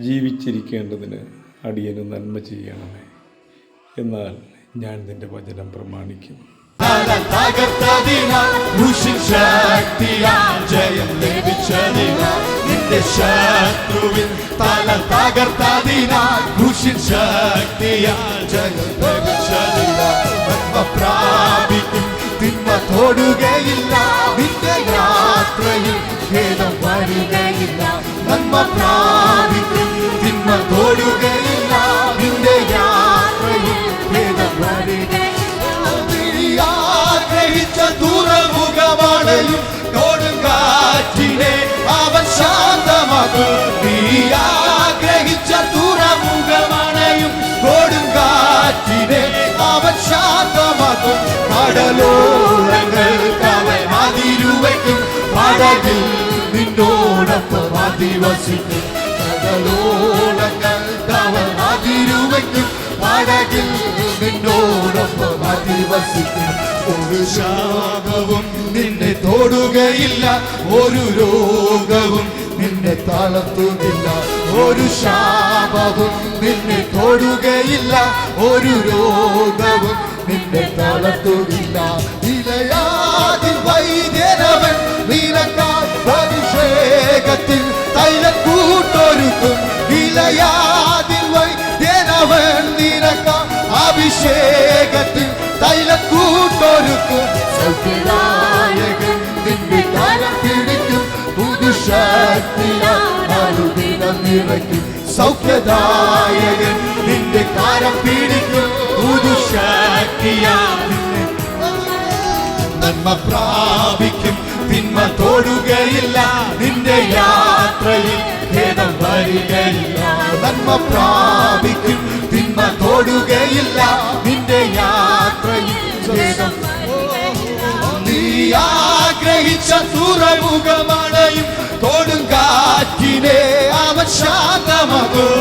ജീവിച്ചിരിക്കേണ്ടതിന് അടിയന് നന്മ ചെയ്യണമേ. എന്നാൽ ഞാൻ നിന്റെ വചനം പ്രമാണിക്കും. ജയം ലഭിച്ചതിനാൽ നിന്റെ ശത്രുവിൻ തല തകർത്തതിനാൽ ക്രൂശിൻ ശക്തിയാൽ ജയം ലഭിച്ചതിനാൽ നന്മ പ്രാപിക്കും, തിന്മ തൊടുകയില്ല, നിന്റെ യാത്രയിൽ ഖേദം വരികയില്ല. നന്മ പ്രാപിക്കും, തിന്മ തൊടുകയില്ല, നിന്റെ യാത്രയിൽ ഖേദം വരികയില്ല. ആഗ്രഹിച്ച തുറമുഖമണയും കൊടുങ്കാറ്റിനെ അവൻ ശാന്തമാക്കും. നീ ആഗ്രഹിച്ച തുറമുഖമണയും കൊടുങ്കാറ്റിനെ അവൻ ശാന്തമാക്കും. കടലോളങ്ങൾക്ക് അവൻ അതിരുവയ്ക്കും, പടകിൽ നിന്നോടൊപ്പം അധിവസിക്കും. കടലോളങ്ങൾക്ക് അവൻ അതിരുവയ്ക്കും, പടകിൽ നിന്നോടൊപ്പം അധിവസിക്കും. ഒരു ശാപവും നിന്നെ തൊടുകയില്ല, ഒരു രോഗവും നിന്നെ തളർത്തുകയില്ല. ഒരു ശാപവും നിന്നെ തൊടുകയില്ല, ഒരു രോഗവും നിന്നെ തളർത്തുകയില്ല. ഇലയാതിൽ വൈദ്യനവൻ നിനക്കാൽ അഭിഷേകത്തിൽ തൈലക്കൂട്ടൊരുക്കും. ഇലയാതിൽ വൈദ്യനവൻ നിനക്കാൽ അഭിഷേകത്തിൽ തൈലക്കൂട്ടൊരുക്കും. സൗഖ്യദായകൻ നിന്റെ കരം പിടിക്കും, പുതുശക്തിയാൽ ദിനം നിറയ്ക്കും. സൗഖ്യദായകൻ നിന്റെ കരം പിടിക്കും, പുതുശക്തിയാൽ നന്മ പ്രാപിക്കും, തിന്മ തൊടുകയില്ല, നിന്റെ യാത്രയിൽ ഖേദം വരികയില്ല. നന്മ പ്രാപിക്കും, തിന്മ തൊടുകയില്ല, നിന്റെ യാത്രയിൽ ഖേദം. നീ ആഗ്രഹിച്ച തുറമുഖമണയും കൊടുങ്കാറ്റിനെ അവൻ ശാന്തമാക്കും.